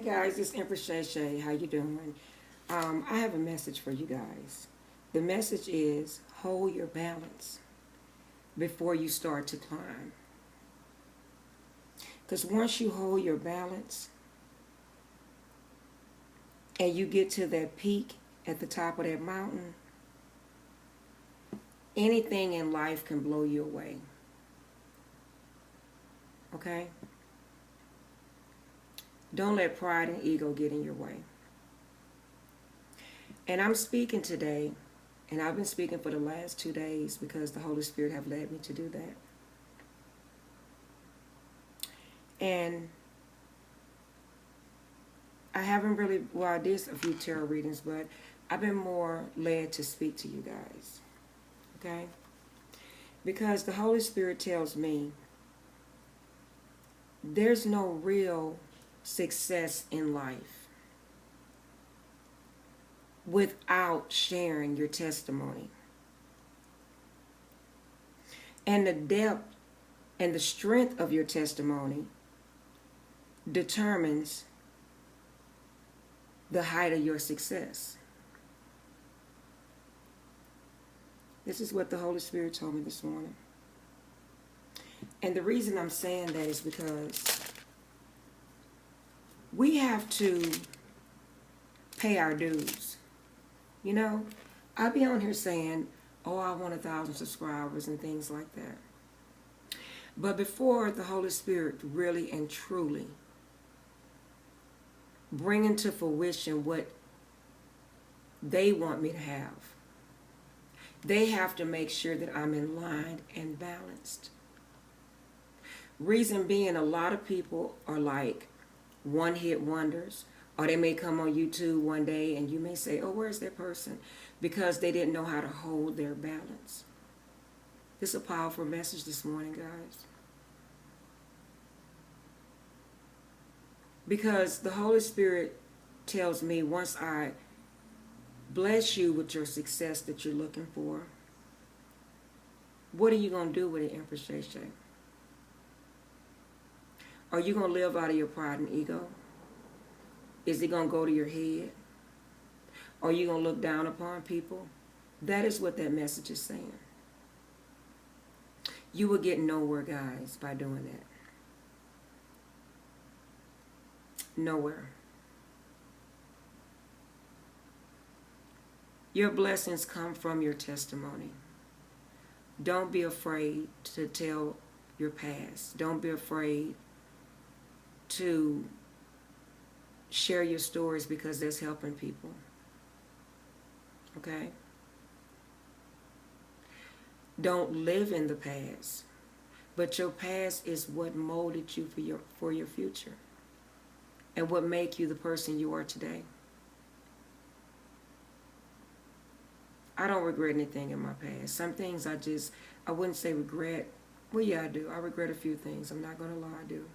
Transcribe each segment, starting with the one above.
guys, it's Empress Shay Shay. How you doing? I have a message for you guys. The message is hold your balance before you start to climb. Because once you hold your balance and you get to that peak at the top of that mountain, anything in life can blow you away. Okay? Don't let pride and ego get in your way. And I'm speaking today, and I've been speaking for the last 2 days because the Holy Spirit have led me to do that. And I haven't really, well, I did a few tarot readings, but I've been more led to speak to you guys. Okay? Because the Holy Spirit tells me there's no real success in life without sharing your testimony. And the depth and the strength of your testimony determines the height of your success. This is what the Holy Spirit told me this morning. And the reason I'm saying that is because we have to pay our dues. You know, I be on here saying, oh, I want 1,000 subscribers and things like that. But before the Holy Spirit really and truly bring into fruition what they want me to have, they have to make sure that I'm in line and balanced. Reason being, a lot of people are like one-hit wonders, or they may come on YouTube one day and you may say, oh, where's that person? Because they didn't know how to hold their balance. This is a powerful message this morning, guys. Because the Holy Spirit tells me once I bless you with your success that you're looking for, what are you going to do with it, Empress Shay Shay? Are you going to live out of your pride and ego? Is it going to go to your head? Are you going to look down upon people? That is what that message is saying. You will get nowhere, guys, by doing that. Nowhere. Your blessings come from your testimony. Don't be afraid to tell your past. Don't be afraid to share your stories because that's helping people. Okay? Don't live in the past. But your past is what molded you for your future. And what make you the person you are today. I don't regret anything in my past. Some things I wouldn't say regret. Well, yeah, I do. I regret a few things. I'm not going to lie, I do.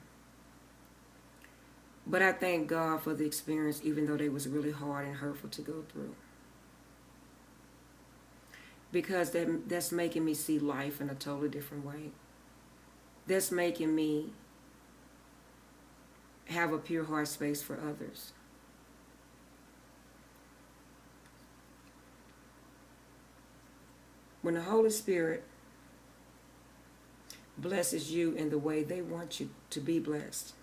But I thank God for the experience, even though they was really hard and hurtful to go through. Because that's making me see life in a totally different way. That's making me have a pure heart space for others. When the Holy Spirit blesses you in the way they want you to be blessed,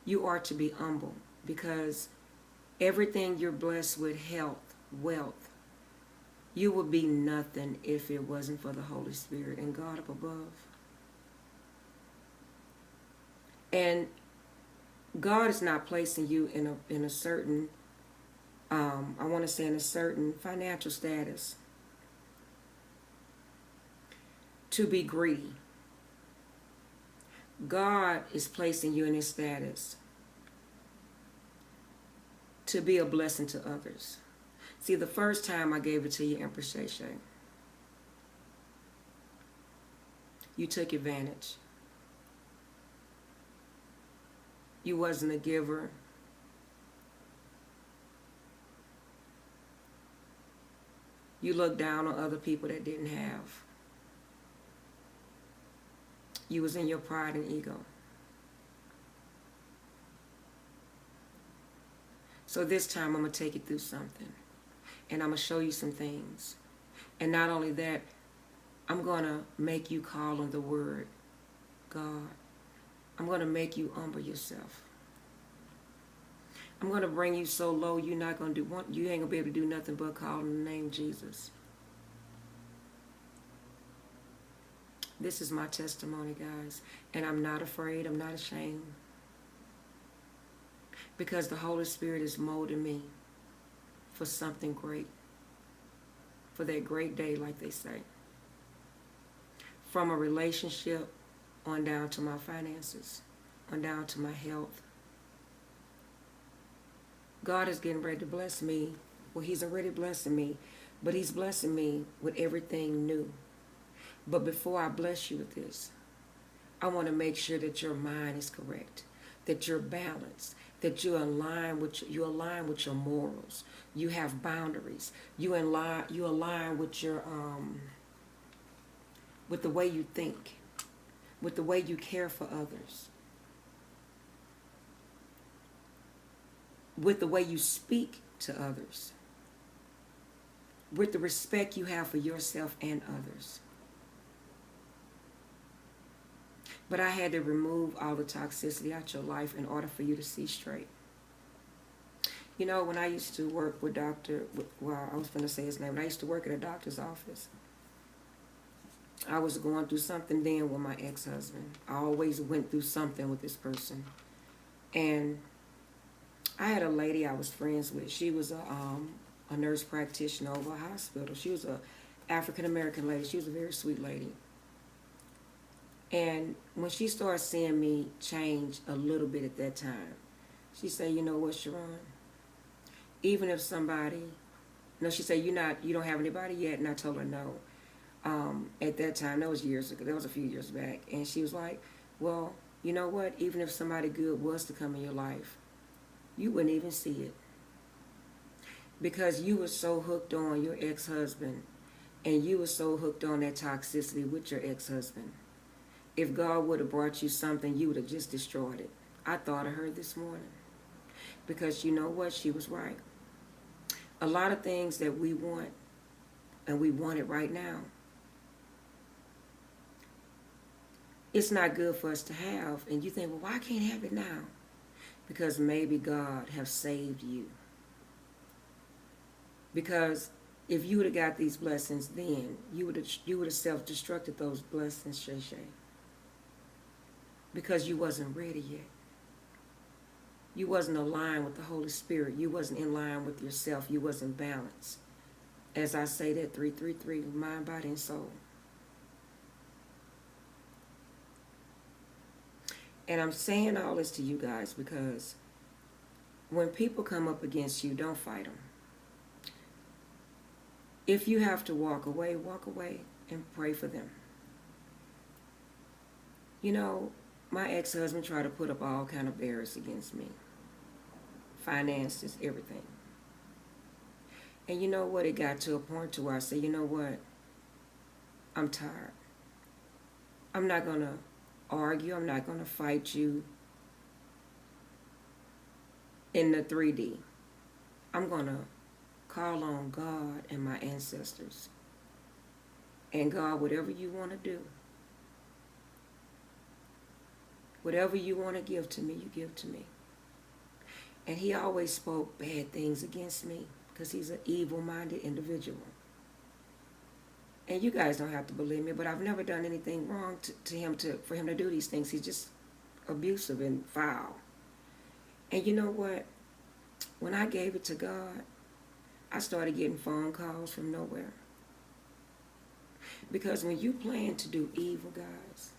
you are to be humble, because everything you're blessed with, health, wealth, you would be nothing if it wasn't for the Holy Spirit and God up above. And God is not placing you in a certain, I want to say in a certain financial status to be greedy. God is placing you in a status to be a blessing to others. See, the first time I gave it to you, Empress Shay Shay, you took advantage. You wasn't a giver. You looked down on other people that didn't have. You was in your pride and ego. So this time I'm going to take you through something. And I'm going to show you some things. And not only that, I'm going to make you call on the word God. I'm going to make you humble yourself. I'm going to bring you so low you ain't going to be able to do nothing but call on the name Jesus. This is my testimony, guys. And I'm not afraid. I'm not ashamed. Because the Holy Spirit is molding me for something great. For that great day, like they say. From a relationship on down to my finances, on down to my health. God is getting ready to bless me. Well, he's already blessing me, but he's blessing me with everything new. But before I bless you with this, I want to make sure that your mind is correct, that you're balanced, that you align with your morals. You have boundaries. You align with your with the way you think, with the way you care for others, with the way you speak to others, with the respect you have for yourself and others. But I had to remove all the toxicity out your life in order for you to see straight. You know, when I used to work with I was going to say his name, but I used to work at a doctor's office. I was going through something then with my ex-husband. I always went through something with this person. And I had a lady I was friends with. She was a nurse practitioner over a hospital. She was a African-American lady. She was a very sweet lady. And when she started seeing me change a little bit at that time, she said, you know what, Sharon? Even if somebody, she said, you don't have anybody yet? And I told her no. At that time, that was years ago, that was a few years back. And she was like, well, you know what? Even if somebody good was to come in your life, you wouldn't even see it. Because you were so hooked on your ex-husband, and you were so hooked on that toxicity with your ex-husband. If God would have brought you something, you would have just destroyed it. I thought of her this morning. Because you know what? She was right. A lot of things that we want, and we want it right now, it's not good for us to have. And you think, well, why can't I have it now? Because maybe God have saved you. Because if you would have got these blessings then, you would have self-destructed those blessings, Shay Shay. Because you wasn't ready yet. You wasn't aligned with the Holy Spirit. You wasn't in line with yourself. You wasn't balanced. As I say that 333, mind, body, and soul. And I'm saying all this to you guys because when people come up against you, don't fight them. If you have to walk away and pray for them. You know, my ex-husband tried to put up all kind of barriers against me. Finances, everything. And you know what? It got to a point to where I said, you know what? I'm tired. I'm not going to argue. I'm not going to fight you in the 3D. I'm going to call on God and my ancestors. And God, whatever you want to do, whatever you want to give to me, you give to me. And he always spoke bad things against me because he's an evil-minded individual. And you guys don't have to believe me, but I've never done anything wrong to him for him to do these things. He's just abusive and foul. And you know what? When I gave it to God, I started getting phone calls from nowhere. Because when you plan to do evil, guys,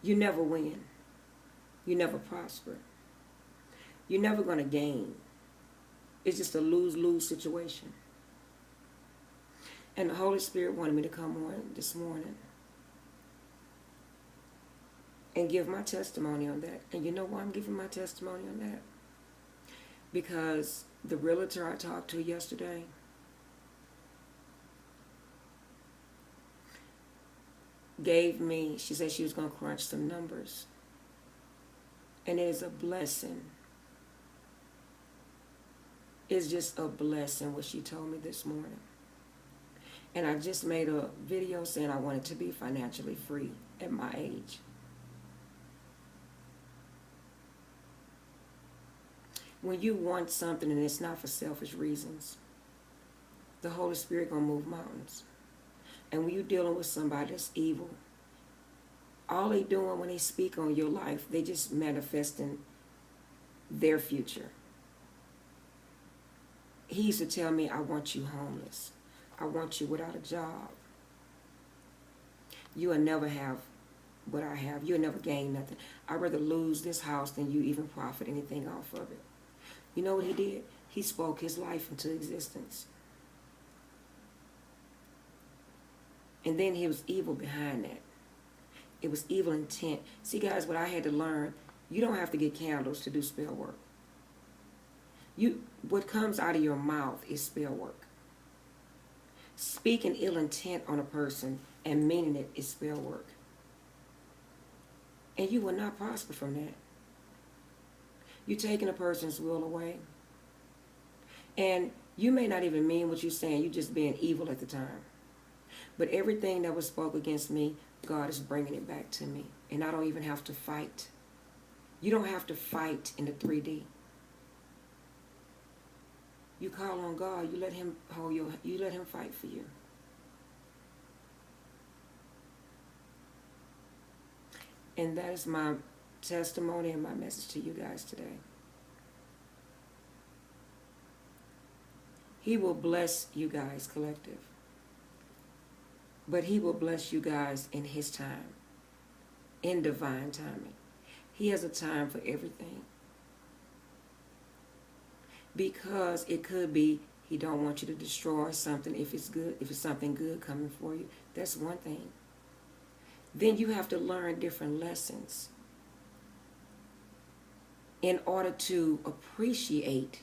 you never win. You never prosper. You're never going to gain. It's just a lose-lose situation. And the Holy Spirit wanted me to come on this morning and give my testimony on that. And you know why I'm giving my testimony on that? Because the realtor I talked to yesterday, she said she was going to crunch some numbers. And it is a blessing. It's just a blessing what she told me this morning. And I just made a video saying I wanted to be financially free at my age. When you want something and it's not for selfish reasons, the Holy Spirit gonna move mountains. And when you're dealing with somebody that's evil, all they doing when they speak on your life, they just manifesting their future. He used to tell me, I want you homeless. I want you without a job. You will never have what I have. You'll never gain nothing. I'd rather lose this house than you even profit anything off of it. You know what he did? He spoke his life into existence. And then he was evil behind that. It was evil intent. See, guys, what I had to learn, you don't have to get candles to do spell work. What comes out of your mouth is spell work. Speaking ill intent on a person and meaning it is spell work. And you will not prosper from that. You're taking a person's will away. And you may not even mean what you're saying. You're just being evil at the time. But everything that was spoke against me, God is bringing it back to me. And I don't even have to fight. You don't have to fight in the 3D. You call on God. You let him you let him fight for you. And that is my testimony and my message to you guys today. He will bless you guys, collective. But he will bless you guys in his time, in divine timing. He has a time for everything. Because it could be he don't want you to destroy something if it's good, if it's something good coming for you. That's one thing. Then you have to learn different lessons in order to appreciate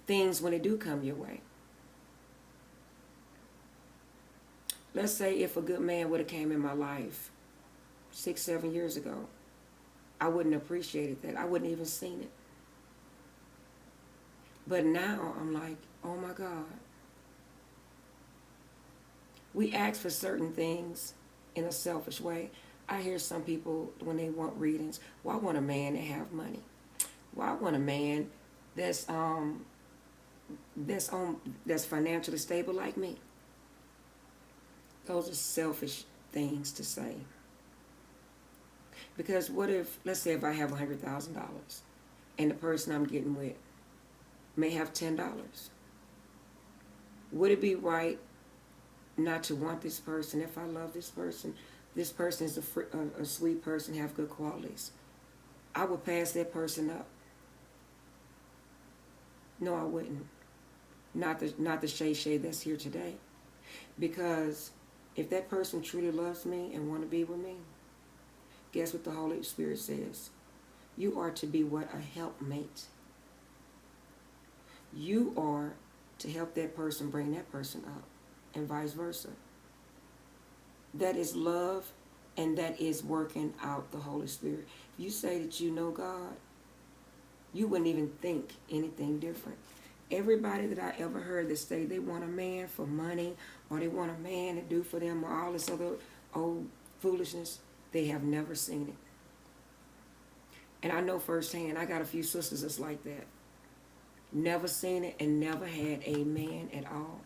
things when they do come your way. Let's say if a good man would have came in my life 6, 7 years ago, I wouldn't have appreciated that. I wouldn't even seen it. But now I'm like, oh my God. We ask for certain things in a selfish way. I hear some people when they want readings, well, I want a man that have money. Well, I want a man that's financially stable like me. Those are selfish things to say. Because what if, let's say if I have $100,000 and the person I'm getting with may have $10. Would it be right not to want this person if I love this person? This person is a sweet person, have good qualities. I would pass that person up. No, I wouldn't. Not the Shay that's here today. Because if that person truly loves me and want to be with me, guess what the Holy Spirit says? You are to be what? A helpmate. You are to help that person bring that person up, and vice versa. That is love, and that is working out the Holy Spirit. If you say that you know God, you wouldn't even think anything different. Everybody that I ever heard that say they want a man for money, or they want a man to do for them, or all this other old foolishness, they have never seen it. And I know firsthand, I got a few sisters that's like that. Never seen it and never had a man at all.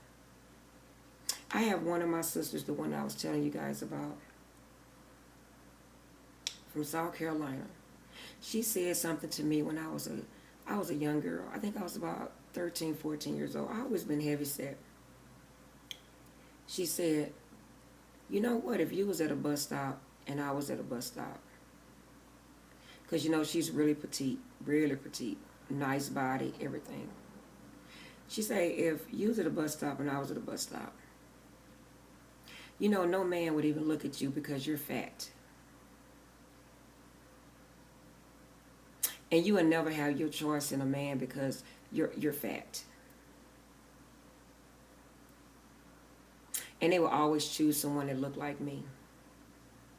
I have one of my sisters, the one I was telling you guys about, from South Carolina. She said something to me when I was a young girl. I think I was about 13, 14 years old. I always been heavy set. She said, you know what, if you was at a bus stop and I was at a bus stop, because you know she's really petite, nice body, everything. She said, if you was at a bus stop and I was at a bus stop, you know, no man would even look at you because you're fat. And you will never have your choice in a man because you're fat. And they will always choose someone that looked like me.